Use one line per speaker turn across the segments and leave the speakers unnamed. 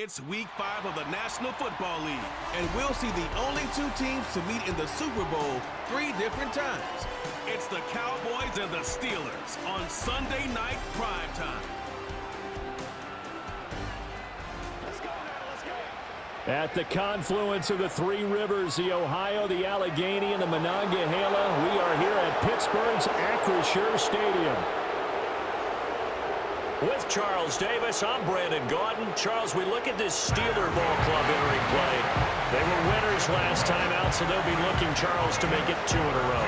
It's Week 5 of the National Football League, and we'll see the only two teams to meet in the Super Bowl 3 different times. It's the Cowboys and the Steelers on Sunday night primetime.
At the confluence of the three rivers, the Ohio, the Allegheny, and the Monongahela, we are here at Pittsburgh's Acrisure Stadium. With Charles Davis, I'm Brandon Gaudin. Charles, we look at this Steeler ball club entering play. They were winners last time out, so they'll be looking, Charles, to make it 2 in a row.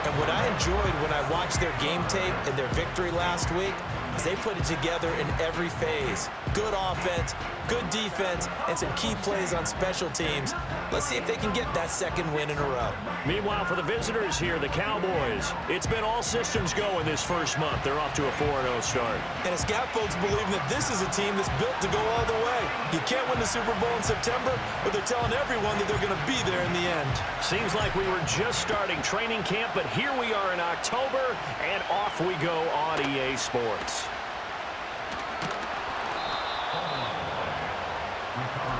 And what I enjoyed when I watched their game tape and their victory last week is they put it together in every phase. Good offense, good defense, and some key plays on special teams. Let's see if they can get that second win in a row.
Meanwhile, for the visitors here, the Cowboys, it's been all systems go in this first month. They're off to a 4-0 start.
And it's got folks believing that this is a team that's built to go all the way. You can't win the Super Bowl in September, but they're telling everyone that they're going to be there in the end.
Seems like we were just starting training camp, but here we are in October, and off we go on EA Sports.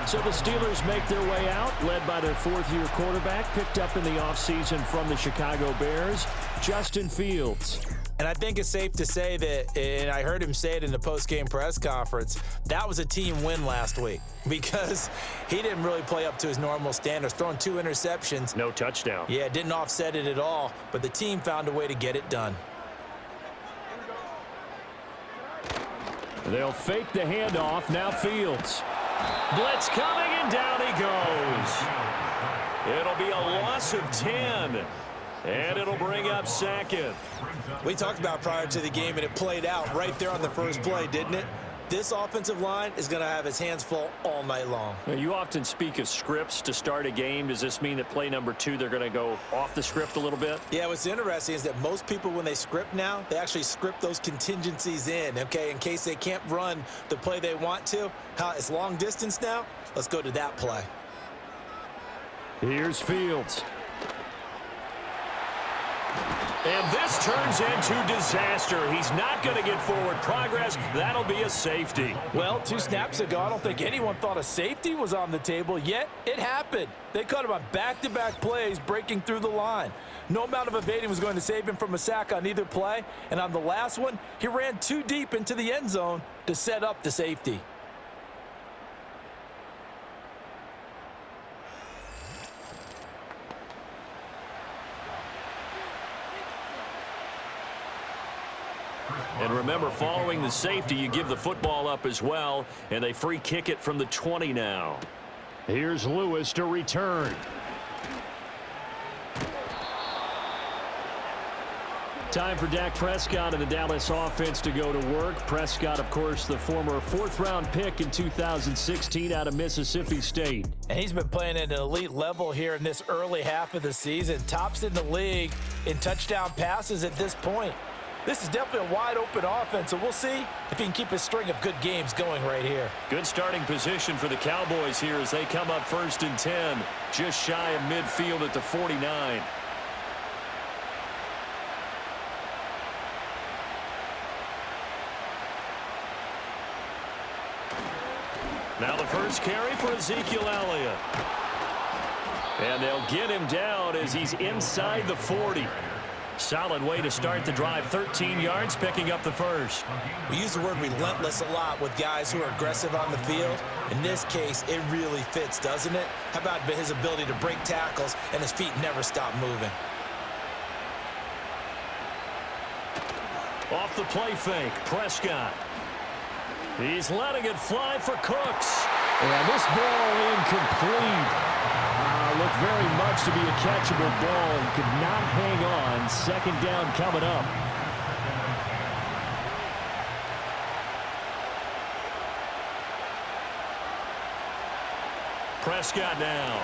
So the Steelers make their way out, led by their fourth-year quarterback, picked up in the offseason from the Chicago Bears, Justin Fields.
And I think it's safe to say that, and I heard him say it in the post-game press conference, that was a team win last week because he didn't really play up to his normal standards, throwing 2 interceptions.
No touchdown.
Yeah, didn't offset it at all, but the team found a way to get it done.
They'll fake the handoff. Now Fields. Blitz coming, and down he goes. It'll be a loss of 10, and it'll bring up second.
We talked about prior to the game, and it played out right there on the first play, didn't it? This offensive line is going to have its hands full all night long.
Now, you often speak of scripts to start a game. Does this mean that play number 2, they're going to go off the script a little bit?
Yeah, what's interesting is that most people, when they script now, they actually script those contingencies in, okay, in case they can't run the play they want to. It's long distance now. Let's go to that play.
Here's Fields. And this turns into disaster. He's not going to get forward progress. That'll be a safety.
Well, 2 snaps ago, I don't think anyone thought a safety was on the table, yet it happened. They caught him on back-to-back plays breaking through the line. No amount of evading was going to save him from a sack on either play, and on the last one, he ran too deep into the end zone to set up the safety.
And remember, following the safety, you give the football up as well, and they free kick it from the 20 now. Here's Lewis to return. Time for Dak Prescott and the Dallas offense to go to work. Prescott, of course, the former 4th-round pick in 2016 out of Mississippi State.
And he's been playing at an elite level here in this early half of the season. Tops in the league in touchdown passes at this point. This is definitely a wide-open offense, so we'll see if he can keep his string of good games going right here.
Good starting position for the Cowboys here as they come up 1st and 10, just shy of midfield at the 49. Now the first carry for Ezekiel Elliott. And they'll get him down as he's inside the 40. Solid way to start the drive. 13 yards, picking up the first.
We use the word relentless a lot with guys who are aggressive on the field. In this case, it really fits, doesn't it? How about his ability to break tackles and his feet never stop moving?
Off the play fake, Prescott. He's letting it fly for Cooks. And this ball incomplete. Looked very much to be a catchable ball and could not hang on. 2nd down coming up. Prescott now.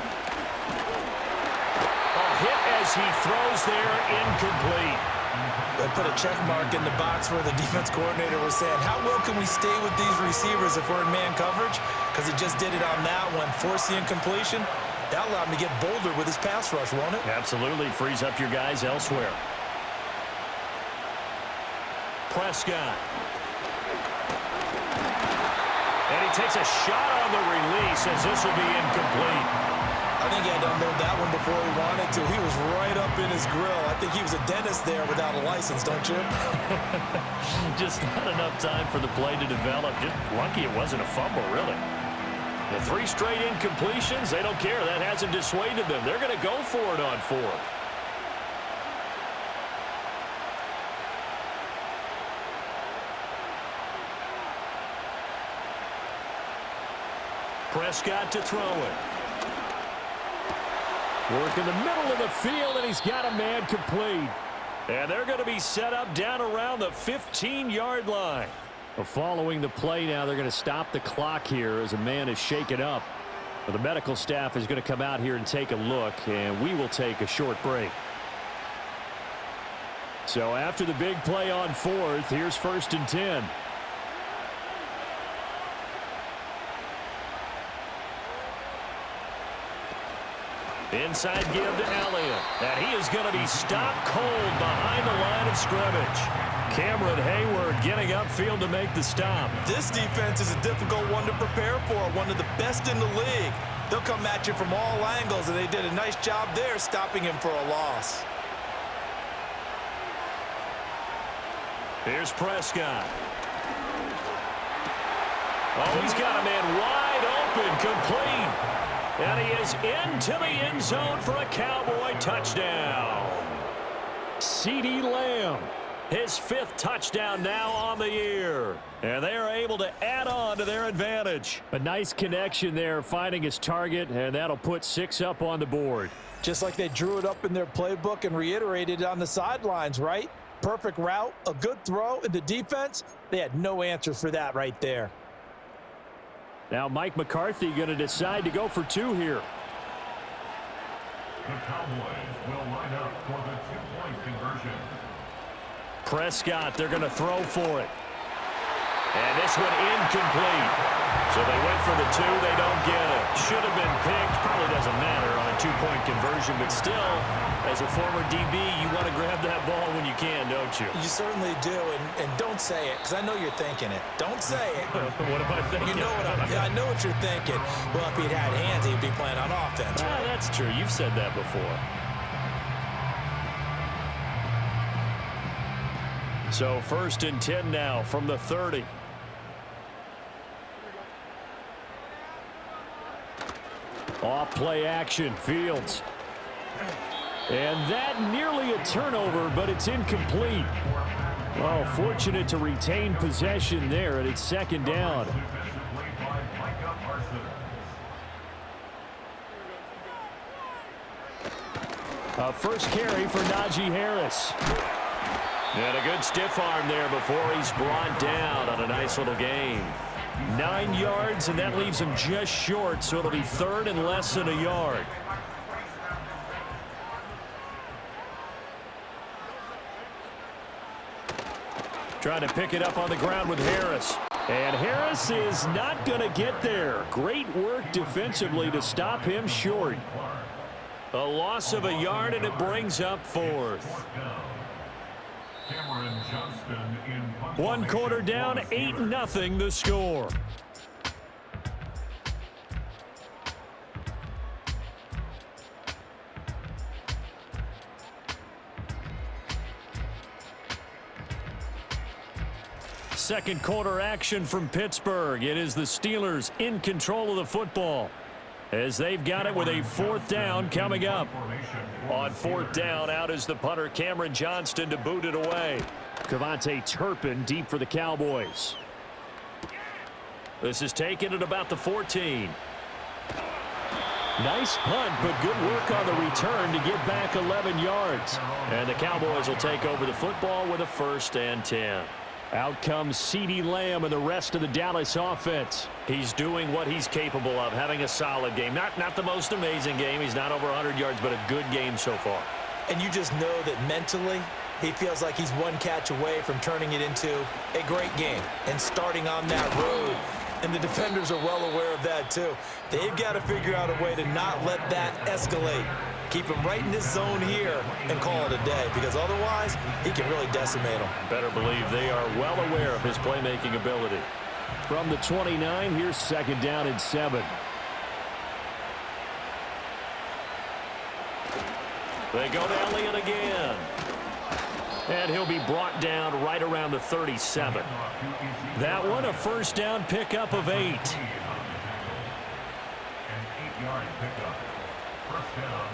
A hit as he throws there, incomplete.
They put a check mark in the box where the defense coordinator was saying, how well can we stay with these receivers if we're in man coverage? Because he just did it on that one, forced the incompletion. That allowed him to get bolder with his pass rush, won't it?
Absolutely. Frees up your guys elsewhere. Prescott. And he takes a shot on the release as this will be incomplete.
I think he had to unload that one before he wanted to. He was right up in his grill. I think he was a dentist there without a license, don't you?
Just not enough time for the play to develop. Just lucky it wasn't a fumble, really. The 3 straight incompletions, they don't care. That hasn't dissuaded them. They're going to go for it on 4th. Prescott to throw it. Work in the middle of the field, and he's got a man complete. And they're going to be set up down around the 15-yard line. Following the play now, they're going to stop the clock here as a man is shaken up. The medical staff is going to come out here and take a look, and we will take a short break. So after the big play on 4th, here's 1st and 10. Inside give to Elliott. And he is going to be stopped cold behind the line of scrimmage. Cameron Hayward getting upfield to make the stop.
This defense is a difficult one to prepare for, one of the best in the league. They'll come at you from all angles, and they did a nice job there stopping him for a loss.
Here's Prescott. Oh, he's got a man wide open, complete. And he is into the end zone for a Cowboy touchdown. CeeDee Lamb, his 5th touchdown now on the year. And they are able to add on to their advantage. A nice connection there, finding his target, and that'll put 6 up on the board.
Just like they drew it up in their playbook and reiterated it on the sidelines, right? Perfect route, a good throw, and the defense, they had no answer for that right there.
Now Mike McCarthy going to decide to go for 2 here.
The Cowboys will line up for the 2-point conversion.
Prescott, they're going to throw for it. And this one incomplete. So they went for the 2, they don't get it. Should have been picked, probably doesn't matter on a 2-point conversion, but still, as a former DB, you want to grab that ball when you can, don't you?
You certainly do, and don't say it, because I know you're thinking it. Don't say it.
What am I thinking?
You know I know what you're thinking. Well, if he'd had hands, he'd be playing on offense. Right?
That's true. You've said that before. So 1st and 10 now from the 30. Off play action, Fields. And that nearly a turnover, but it's incomplete. Well, fortunate to retain possession there, and it's 2nd down. First carry for Najee Harris. And a good stiff arm there before he's brought down on a nice little gain. 9 yards, and that leaves him just short, so it'll be 3rd and less than a yard. Trying to pick it up on the ground with Harris. And Harris is not going to get there. Great work defensively to stop him short. A loss of a yard, and it brings up 4th. 1 quarter down, 8-0 the score. Second quarter action from Pittsburgh. It is the Steelers in control of the football as they've got it with a 4th down coming up. On 4th down, out is the punter Cameron Johnston to boot it away. Kevontae Turpin deep for the Cowboys. This is taken at about the 14. Nice punt, but good work on the return to get back 11 yards. And the Cowboys will take over the football with a 1st and 10. Out comes CeeDee Lamb and the rest of the Dallas offense. He's doing what he's capable of, having a solid game. Not the most amazing game. He's not over 100 yards, but a good game so far.
And you just know that mentally, he feels like he's 1 catch away from turning it into a great game and starting on that road. And the defenders are well aware of that, too. They've got to figure out a way to not let that escalate. Keep him right in this zone here and call it a day, because otherwise he can really decimate them.
Better believe they are well aware of his playmaking ability. From the 29, here's 2nd down and 7. They go to Elliott again. And he'll be brought down right around the 37. That one, a 1st down pickup of 8.
An 8-yard pickup. 1st down,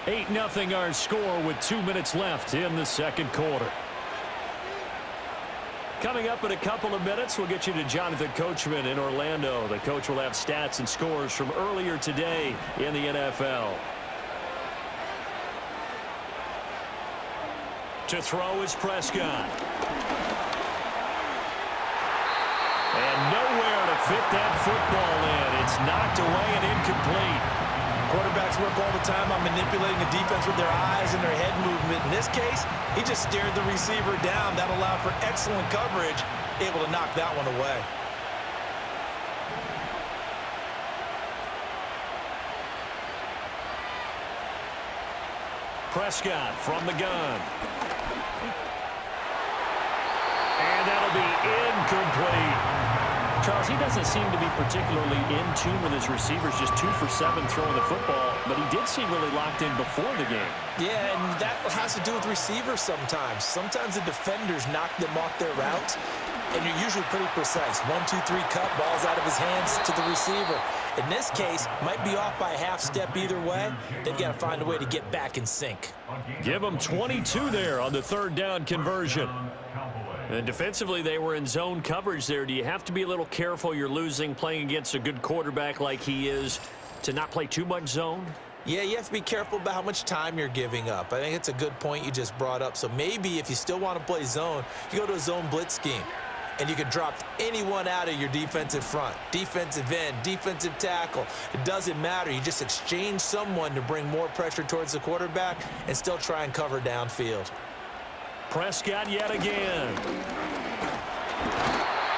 Dallas.
8-0 our score with 2 minutes left in the 2nd quarter. Coming up in a couple of minutes, we'll get you to Jonathan Coachman in Orlando. The coach will have stats and scores from earlier today in the NFL. To throw is Prescott. And nowhere to fit that football in. It's knocked away and incomplete.
Quarterbacks work all the time on manipulating the defense with their eyes and their head movement. In this case, he just stared the receiver down. That allowed for excellent coverage, able to knock that one away.
Prescott from the gun. And that'll be incomplete. Charles, he doesn't seem to be particularly in tune with his receivers, just 2 for 7 throwing the football, but he did seem really locked in before the game.
Yeah, and that has to do with receivers sometimes. Sometimes the defenders knock them off their routes, and you're usually pretty precise. 1, 2, 3 cut, ball's out of his hands to the receiver. In this case, might be off by a half step either way. They've got to find a way to get back in sync.
Give them 22 there on the 3rd down conversion. And defensively, they were in zone coverage there. Do you have to be a little careful? You're losing, playing against a good quarterback like he is, to not play too much zone?
Yeah, you have to be careful about how much time you're giving up. I think it's a good point you just brought up. So maybe if you still want to play zone, you go to a zone blitz scheme. And you can drop anyone out of your defensive front, defensive end, defensive tackle. It doesn't matter. You just exchange someone to bring more pressure towards the quarterback and still try and cover downfield.
Prescott yet again.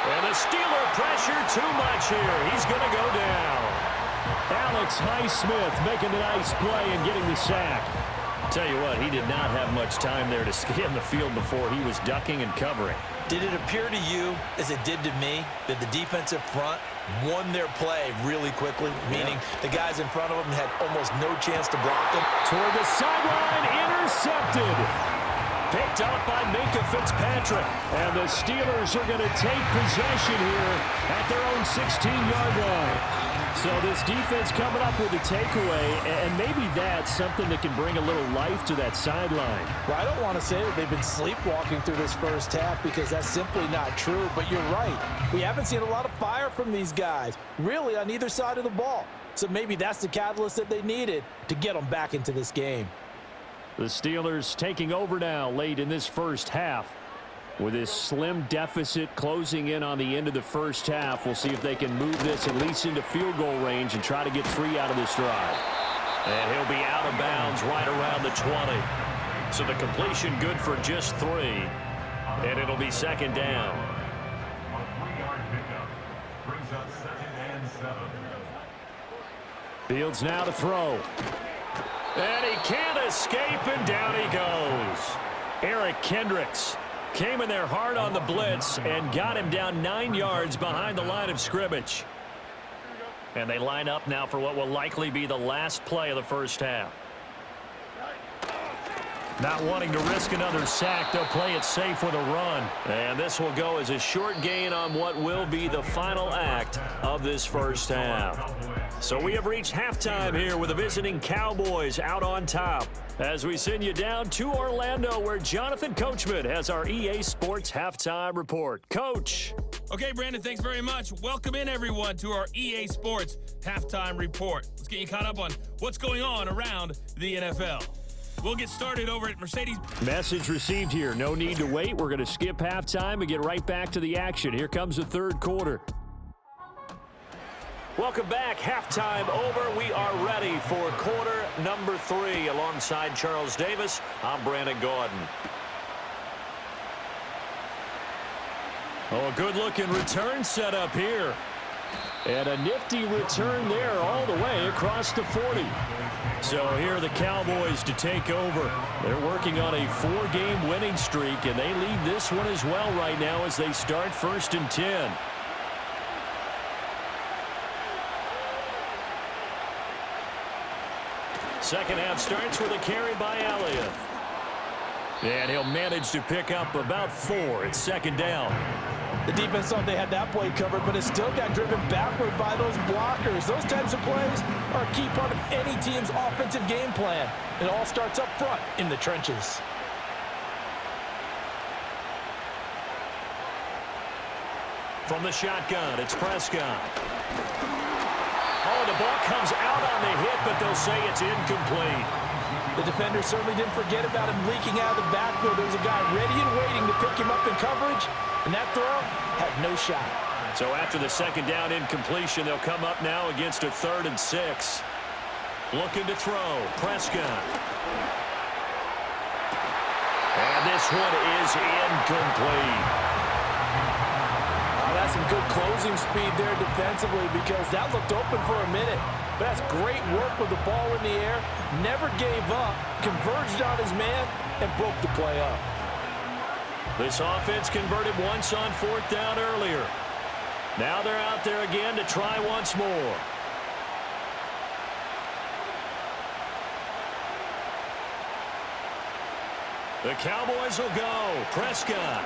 And the Steeler pressure too much here. He's going to go down. Alex Highsmith making a nice play and getting the sack. Tell you what, he did not have much time there to scan the field before he was ducking and covering.
Did it appear to you, as it did to me, that the defensive front won their play really quickly, meaning the guys in front of them had almost no chance to block them?
Toward the sideline, intercepted. Picked up by Minkah Fitzpatrick. And the Steelers are going to take possession here at their own 16-yard line. So this defense coming up with a takeaway, and maybe that's something that can bring a little life to that sideline.
Well, I don't want to say that they've been sleepwalking through this first half because that's simply not true, but you're right. We haven't seen a lot of fire from these guys, really on either side of the ball. So maybe that's the catalyst that they needed to get them back into this game.
The Steelers taking over now late in this first half. With this slim deficit closing in on the end of the first half, we'll see if they can move this at least into field goal range and try to get 3 out of this drive. And he'll be out of bounds right around the 20. So the completion good for just 3. And it'll be 2nd down.
A 3-yard pickup brings up 2nd and 7.
Fields now to throw. And he can't escape, and down he goes. Eric Kendricks came in there hard on the blitz and got him down 9 yards behind the line of scrimmage. And they line up now for what will likely be the last play of the first half. Not wanting to risk another sack, they'll play it safe with a run. And this will go as a short gain on what will be the final act of this first half. So we have reached halftime here with the visiting Cowboys out on top, as we send you down to Orlando, where Jonathan Coachman has our EA Sports Halftime Report. Coach.
Okay, Brandon, thanks very much. Welcome in, everyone, to our EA Sports Halftime Report. Let's get you caught up on what's going on around the NFL. We'll get started over at Mercedes.
Message received here. No need to wait. We're going to skip halftime and get right back to the action. Here comes the third quarter. Welcome back. Halftime over. We are ready for quarter number 3. Alongside Charles Davis, I'm Brandon Gordon. Oh, a good-looking return setup here. And a nifty return there all the way across the 40. So here are the Cowboys to take over. They're working on a 4-game winning streak, and they lead this one as well right now as they start 1st and 10. Second half starts with a carry by Elliott. And he'll manage to pick up about 4. It's 2nd down.
The defense thought they had that play covered, but it still got driven backward by those blockers. Those types of plays are a key part of any team's offensive game plan. It all starts up front in the trenches.
From the shotgun, it's Prescott. Oh, the ball comes out on the hit, but they'll say it's incomplete.
The defender certainly didn't forget about him leaking out of the backfield. There was a guy ready and waiting to pick him up in coverage, and that throw had no shot.
So after the 2nd down incompletion, they'll come up now against a 3rd and 6. Looking to throw, Prescott. And this one is incomplete.
That's some good closing speed there defensively because that looked open for a minute. But that's great work with the ball in the air. Never gave up, converged on his man, and broke the play up.
This offense converted once on 4th down earlier. Now they're out there again to try once more. The Cowboys will go. Prescott.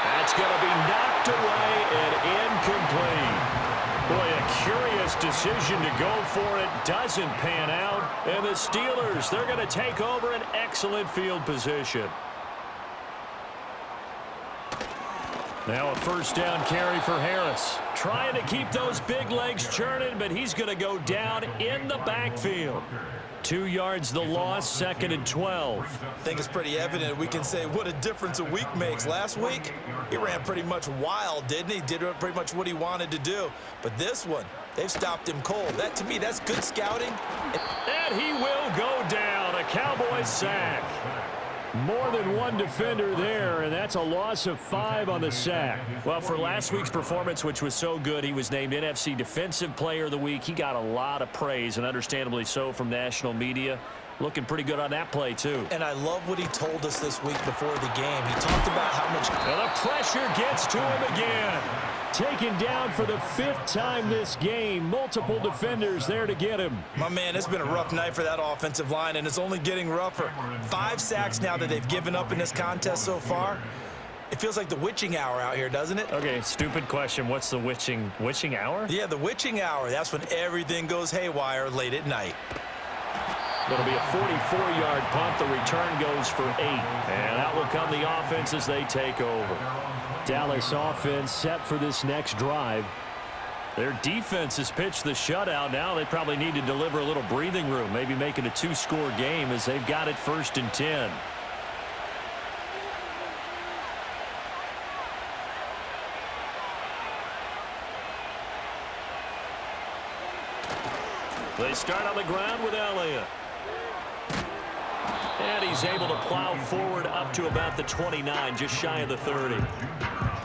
That's going to be knocked away and incomplete. Boy, a curious decision to go for it. Doesn't pan out. And the Steelers, they're going to take over an excellent field position. Now a 1st down carry for Harris. Trying to keep those big legs churning, but he's going to go down in the backfield. 2 yards the loss, 2nd and 12.
I think it's pretty evident. We can say what a difference a week makes. Last week, he ran pretty much wild, didn't he? Did pretty much what he wanted to do. But this one, they've stopped him cold. That, to me, that's good scouting.
And he will go down. A Cowboys sack. More than one defender there, and that's a loss of 5 on the sack. Well, for last week's performance, which was so good, he was named NFC Defensive Player of the Week. He got a lot of praise, and understandably so, from national media. Looking pretty good on that play, too.
And I love what he told us this week before the game. He talked about how much...
And the pressure gets to him again. Taken down for the 5th time this game. Multiple defenders there to get him.
My man, it's been a rough night for that offensive line, and it's only getting rougher. 5 sacks now that they've given up in this contest so far. It feels like the witching hour out here, doesn't it?
Okay, stupid question. What's the witching hour?
Yeah, the witching hour. That's when everything goes haywire late at night.
It'll be a 44-yard punt. The return goes for 8. And out will come the offense as they take over. Dallas offense set for this next drive. Their defense has pitched the shutout. Now they probably need to deliver a little breathing room, maybe make it a 2-score game as they've got it 1st and 10. They start on the ground with Elliott. And he's able to plow forward up to about the 29, just shy of the 30.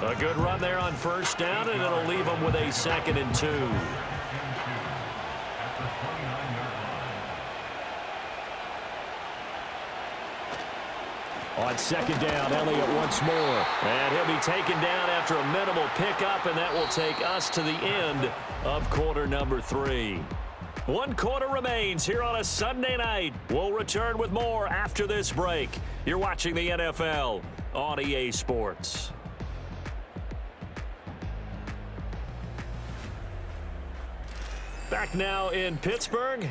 A good run there on 1st down, and it'll leave him with a 2nd and 2. On 2nd down, Elliott once more. And he'll be taken down after a minimal pickup, and that will take us to the end of quarter number 3. 1 quarter remains here on a Sunday night. We'll return with more after this break. You're watching the NFL on EA Sports. Back now in Pittsburgh.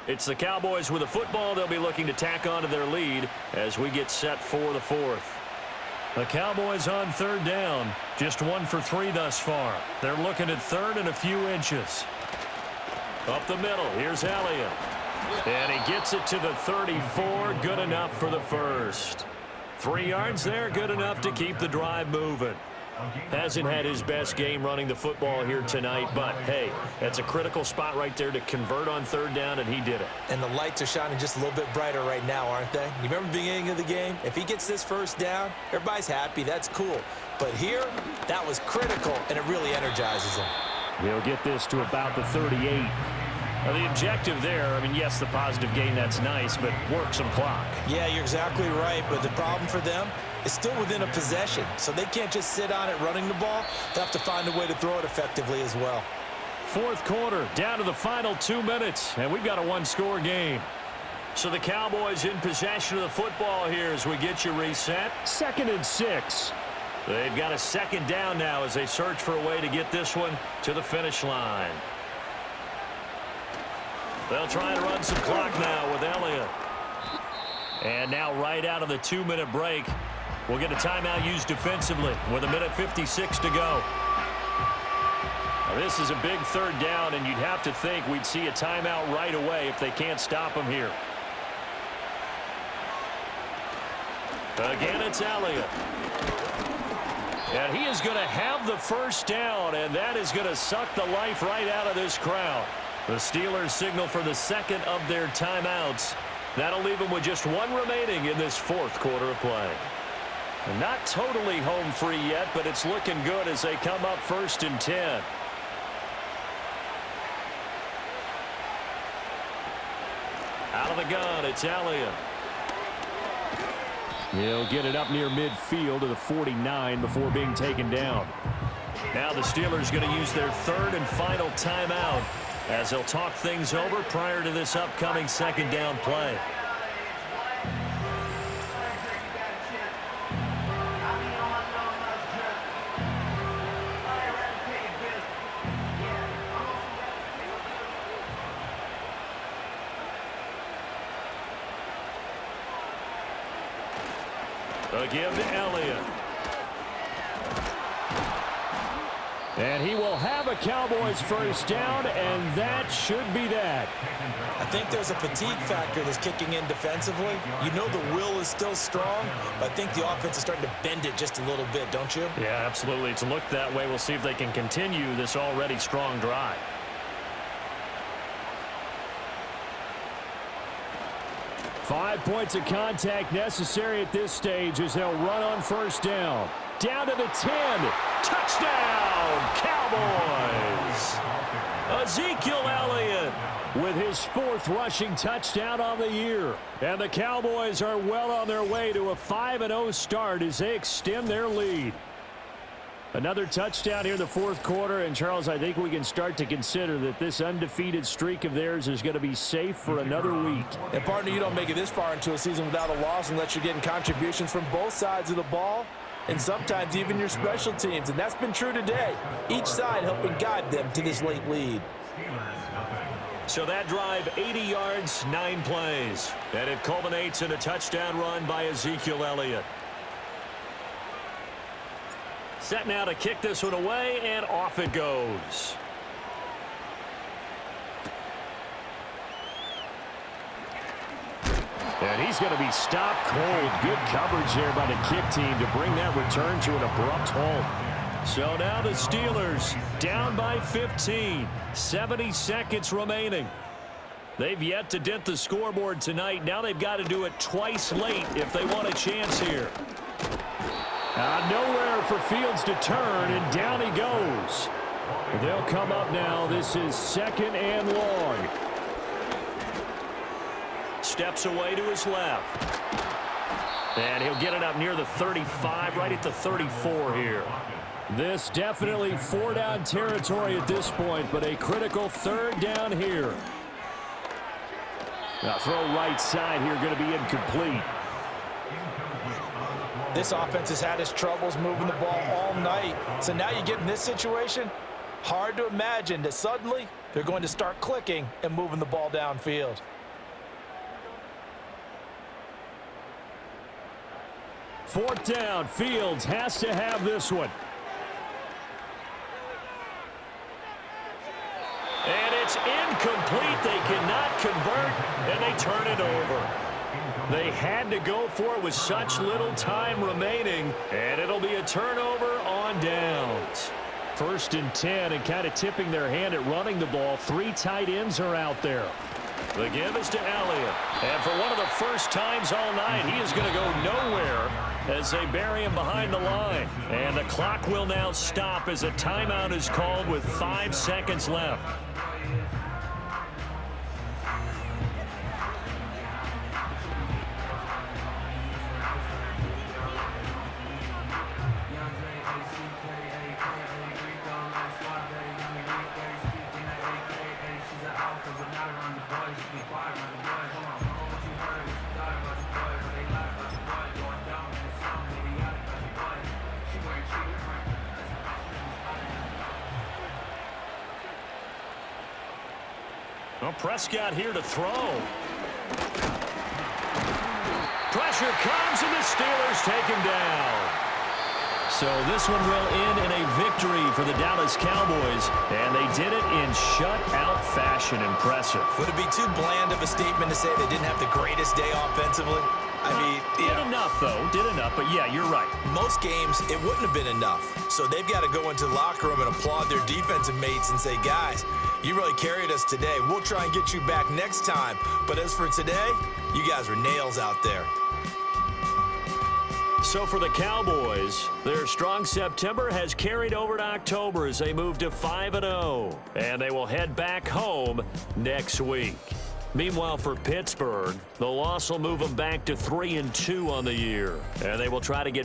It's the Cowboys with the football. They'll be looking to tack on to their lead as we get set for the 4th. The Cowboys on 3rd down. Just 1 for 3 thus far. They're looking at 3rd and a few inches. Up the middle, here's Elliott. And he gets it to the 34, good enough for the 1st. 3 yards there, good enough to keep the drive moving. Hasn't had his best game running the football here tonight, but, hey, that's a critical spot right there to convert on third down, and he did it.
And the lights are shining just a little bit brighter right now, aren't they? You remember the beginning of the game? If he gets this first down, everybody's happy. That's cool. But here, that was critical, and it really energizes him.
He'll get this to about the 38. Now, the objective there, I mean, yes, the positive gain, that's nice, but work some clock.
Yeah, you're exactly right, but the problem for them is still within a possession, so they can't just sit on it running the ball. They'll have to find a way to throw it effectively as well.
Fourth quarter, down to the final 2 minutes, and we've got a one-score game. So the Cowboys in possession of the football here as we get you reset. 2nd and 6. They've got a second down now as they search for a way to get this one to the finish line. They'll try to run some clock now with Elliott. And now right out of the 2-minute break, we'll get a timeout used defensively with 1:56 to go. Now, this is a big third down, and you'd have to think we'd see a timeout right away if they can't stop him here. Again, it's Elliott. And he is going to have the first down, and that is going to suck the life right out of this crowd. The Steelers signal for the second of their timeouts. That'll leave them with just one remaining in this fourth quarter of play. And not totally home free yet, but it's looking good as they come up 1st and 10. Out of the gun, it's Elliott. He'll get it up near midfield to the 49 before being taken down. Now the Steelers going to use their third and final timeout as they'll talk things over prior to this upcoming second down play. They'll give to Elliott. And he will have a Cowboys first down, and that should be that.
I think there's a fatigue factor that's kicking in defensively. You know the will is still strong, but I think the offense is starting to bend it just a little bit, don't you?
Yeah, absolutely. It's looked that way. We'll see if they can continue this already strong drive. Five points of contact necessary at this stage as they'll run on first down. Down to the 10. Touchdown, Cowboys! Ezekiel Elliott with his 4th rushing touchdown on the year. And the Cowboys are well on their way to a 5-0 start as they extend their lead. Another touchdown here in the fourth quarter, and Charles, I think we can start to consider that this undefeated streak of theirs is going to be safe for another week.
And partner, you don't make it this far into a season without a loss unless you're getting contributions from both sides of the ball, and sometimes even your special teams, and that's been true today. Each side helping guide them to this late lead.
So that drive, 80 yards, 9 plays, and it culminates in a touchdown run by Ezekiel Elliott. Set now to kick this one away, and off it goes. And he's going to be stopped cold. Good coverage there by the kick team to bring that return to an abrupt halt. So now the Steelers down by 15. 70 seconds remaining. They've yet to dent the scoreboard tonight. Now they've got to do it twice late if they want a chance here. Nowhere for Fields to turn, and down he goes. They'll come up now. This is 2nd and long. Steps away to his left. And he'll get it up near the 35, right at the 34 here. This definitely 4-down territory at this point, but a critical 3rd down here. Now throw right side here, going to be incomplete.
This offense has had its troubles moving the ball all night. So now you get in this situation, hard to imagine that suddenly they're going to start clicking and moving the ball downfield.
Fourth down, Fields has to have this one. And it's incomplete. They cannot convert, and they turn it over. They had to go for it with such little time remaining, and it'll be a turnover on downs. 1st and 10, and kind of tipping their hand at running the ball. 3 tight ends are out there. The give is to Elliott. And for one of the first times all night, he is going to go nowhere as they bury him behind the line. And the clock will now stop as a timeout is called with 5 seconds left. Well, Prescott here to throw. Pressure comes, and the Steelers take him down. So this one will end in a victory for the Dallas Cowboys, and they did it in shutout fashion. Impressive.
Would it be too bland of a statement to say they didn't have the greatest day offensively? I mean,
did enough, though. Did enough, but yeah, you're right.
Most games, it wouldn't have been enough. So they've got to go into the locker room and applaud their defensive mates and say, guys, you really carried us today. We'll try and get you back next time. But as for today, you guys were nails out there.
So for the Cowboys, their strong September has carried over to October as they move to 5-0. And they will head back home next week. Meanwhile, for Pittsburgh, the loss will move them back to 3-2 on the year. And they will try to get